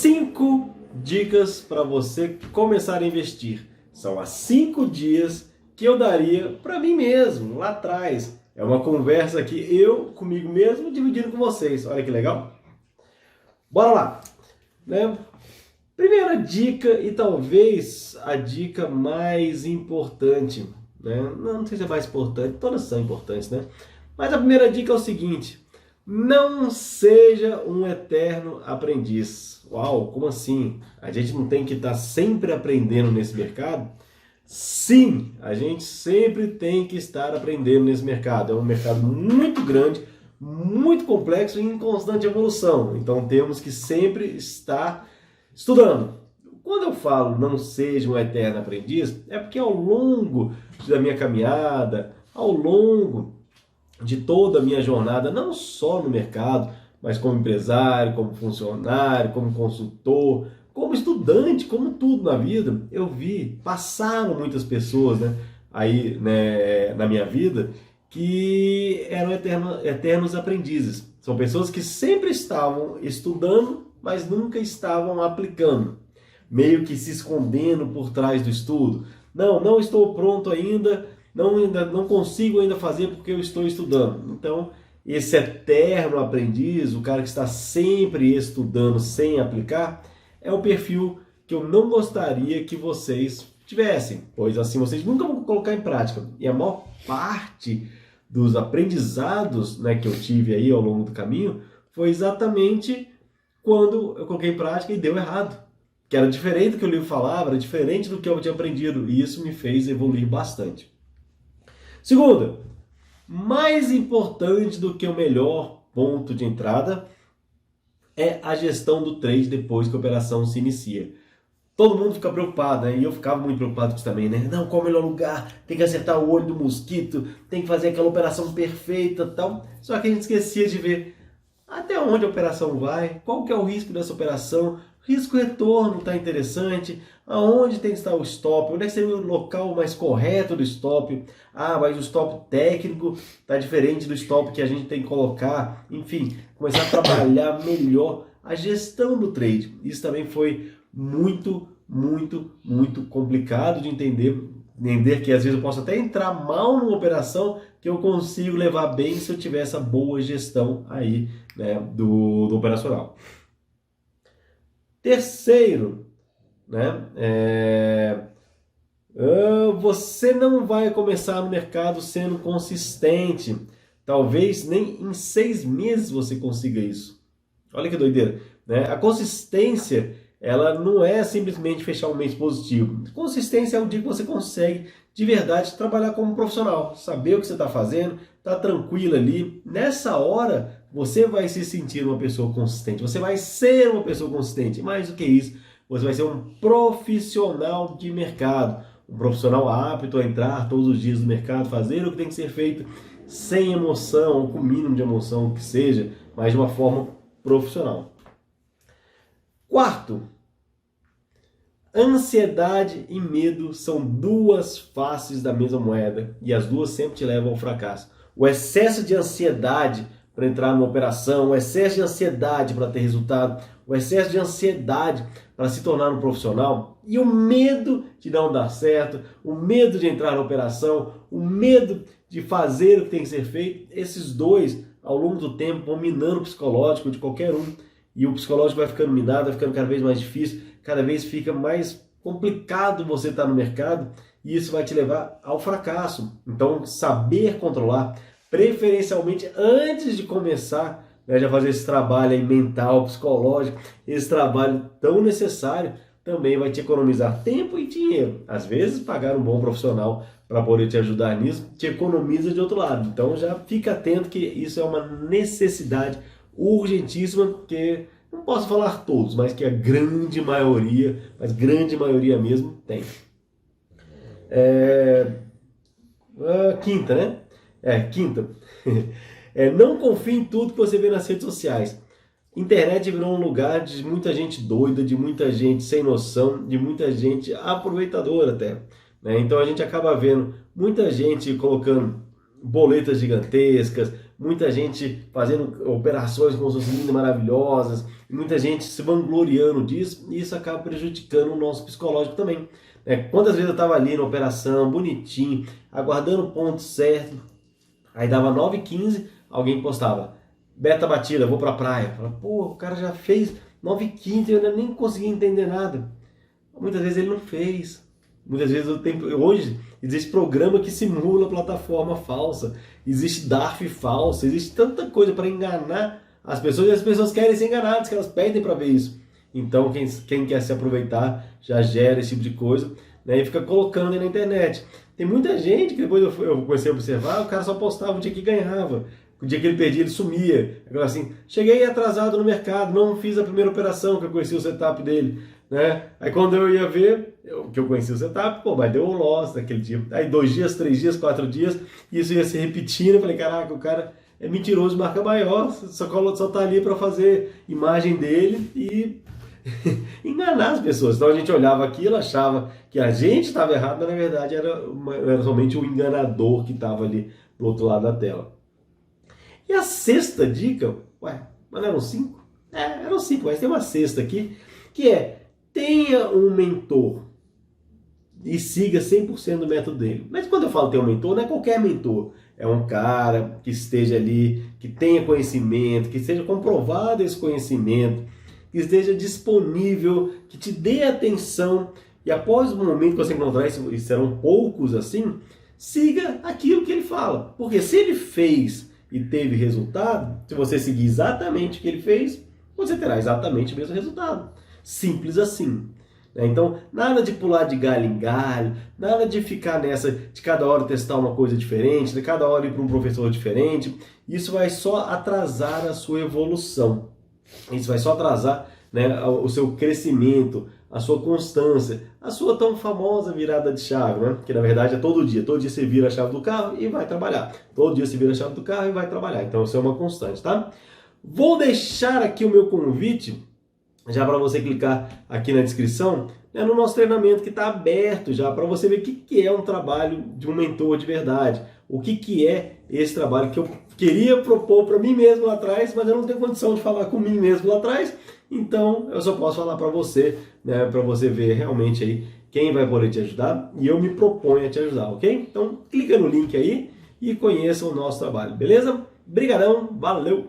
5 dicas para você começar a investir. São as 5 dias que eu daria para mim mesmo, lá atrás. É uma conversa que eu, comigo mesmo, dividindo com vocês. Olha que legal. Bora lá. Né? Primeira dica, e talvez a dica mais importante. Né? Não sei se é mais importante, todas são importantes, né? Mas a primeira dica é o seguinte: não seja um eterno aprendiz. Uau, como assim? A gente não tem que estar sempre aprendendo nesse mercado? Sim, a gente sempre tem que estar aprendendo nesse mercado. É um mercado muito grande, muito complexo e em constante evolução. Então temos que sempre estar estudando. Quando eu falo não seja um eterno aprendiz, é porque ao longo da minha caminhada, ao longo de toda a minha jornada, não só no mercado, mas como empresário, como funcionário, como consultor, como estudante, como tudo na vida, eu vi, passaram muitas pessoas, né, aí, né, na minha vida, que eram eternos aprendizes. São pessoas que sempre estavam estudando, mas nunca estavam aplicando, meio que se escondendo por trás do estudo. Não estou pronto ainda não consigo ainda fazer porque eu estou estudando. Então, esse eterno aprendiz, o cara que está sempre estudando sem aplicar, é o perfil que eu não gostaria que vocês tivessem, pois assim vocês nunca vão colocar em prática. E a maior parte dos aprendizados, né, que eu tive aí ao longo do caminho foi exatamente quando eu coloquei em prática e deu errado. Que era diferente do que o livro falava, era diferente do que eu tinha aprendido. E isso me fez evoluir bastante. Segunda, mais importante do que o melhor ponto de entrada é a gestão do trade depois que a operação se inicia. Todo mundo fica preocupado, né? E eu ficava muito preocupado com isso também, né? Não, qual é o melhor lugar? Tem que acertar o olho do mosquito, tem que fazer aquela operação perfeita e tal. Só que a gente esquecia de ver até onde a operação vai, qual que é o risco dessa operação, risco-retorno está interessante, aonde tem que estar o stop, onde é que seria o local mais correto do stop, mas o stop técnico está diferente do stop que a gente tem que colocar, enfim, começar a trabalhar melhor a gestão do trade. Isso também foi muito complicado de entender que às vezes eu posso até entrar mal numa operação que eu consigo levar bem se eu tiver essa boa gestão aí, né, do operacional. Terceiro, né, você não vai começar no mercado sendo consistente. Talvez nem em 6 meses você consiga isso. Olha que doideira, né? A consistência, ela não é simplesmente fechar um mês positivo. Consistência é o dia que você consegue de verdade trabalhar como profissional, saber o que você está fazendo, tá tranquilo ali. Nessa hora você vai se sentir uma pessoa consistente, você vai ser uma pessoa consistente. Mais do que isso, você vai ser um profissional de mercado, um profissional apto a entrar todos os dias no mercado, fazer o que tem que ser feito sem emoção, ou com o mínimo de emoção que seja, mas de uma forma profissional. Quarto, ansiedade e medo são 2 faces da mesma moeda e as duas sempre te levam ao fracasso. O excesso de ansiedade para entrar numa operação, o excesso de ansiedade para ter resultado, o excesso de ansiedade para se tornar um profissional e o medo de não dar certo, o medo de entrar na operação, o medo de fazer o que tem que ser feito, esses dois, ao longo do tempo, vão minando o psicológico de qualquer um. E o psicológico vai ficando minado, vai ficando cada vez mais difícil, cada vez fica mais complicado você estar no mercado e isso vai te levar ao fracasso. Então, saber controlar, preferencialmente antes de começar, né, já fazer esse trabalho aí mental, psicológico, esse trabalho tão necessário, também vai te economizar tempo e dinheiro. Às vezes, pagar um bom profissional para poder te ajudar nisso, te economiza de outro lado. Então, já fica atento que isso é uma necessidade urgentíssima, que não posso falar todos, mas que a grande maioria, mas grande maioria mesmo, tem. Quinta, né? Quinta. Não confie em tudo que você vê nas redes sociais. Internet virou um lugar de muita gente doida, de muita gente sem noção, de muita gente aproveitadora até, né? Então a gente acaba vendo muita gente colocando boletas gigantescas, muita gente fazendo operações como se fossem lindas, maravilhosas, muita gente se vangloriando disso, e isso acaba prejudicando o nosso psicológico também. Quantas vezes eu estava ali na operação, bonitinho, aguardando o ponto certo, aí dava 9h15, alguém postava, beta batida, vou pra praia. Fala, pô, o cara já fez 9h15 e eu ainda nem consegui entender nada. Muitas vezes ele não fez. Muitas vezes hoje existe programa que simula plataforma falsa, existe DARF falsa, existe tanta coisa para enganar as pessoas, e as pessoas querem ser enganadas, que elas pedem para ver isso. Então quem quer se aproveitar já gera esse tipo de coisa, né, e fica colocando aí na internet. Tem muita gente que depois eu comecei a observar, o cara só postava o dia que ganhava. O dia que ele perdia, ele sumia. Agora assim, cheguei atrasado no mercado, não fiz a primeira operação, que eu conheci o setup dele, né? Aí quando eu ia ver, que eu conheci o setup, pô, mas deu um loss naquele dia. Aí 2 dias, 3 dias, 4 dias, isso ia se repetindo. Eu falei, caraca, o cara é mentiroso, marca maior, só tá ali para fazer imagem dele e enganar as pessoas. Então a gente olhava aquilo, achava que a gente estava errado, mas na verdade era somente o enganador que estava ali do outro lado da tela. E a sexta dica, mas não eram 5? Eram 5, mas tem uma sexta aqui, que é, tenha um mentor e siga 100% do método dele. Mas quando eu falo ter um mentor, não é qualquer mentor. É um cara que esteja ali, que tenha conhecimento, que seja comprovado esse conhecimento, que esteja disponível, que te dê atenção, e após o momento que você encontrar isso, e serão poucos assim, siga aquilo que ele fala. Porque se ele fez e teve resultado, se você seguir exatamente o que ele fez, você terá exatamente o mesmo resultado. Simples assim. Então, nada de pular de galho em galho, nada de ficar nessa, de cada hora testar uma coisa diferente, de cada hora ir para um professor diferente. Isso vai só atrasar a sua evolução. Isso vai só atrasar, né, o seu crescimento, a sua constância, a sua tão famosa virada de chave, né? Que na verdade é todo dia você vira a chave do carro e vai trabalhar. Todo dia você vira a chave do carro e vai trabalhar. Então isso é uma constante, tá? Vou deixar aqui o meu convite, já para você clicar aqui na descrição, né, no nosso treinamento que está aberto já, para você ver o que é um trabalho de um mentor de verdade. O que é esse trabalho que eu queria propor para mim mesmo lá atrás, mas eu não tenho condição de falar com mim mesmo lá atrás, então eu só posso falar para você, né, para você ver realmente aí quem vai poder te ajudar, e eu me proponho a te ajudar, ok? Então clica no link aí e conheça o nosso trabalho, beleza? Brigadão, valeu!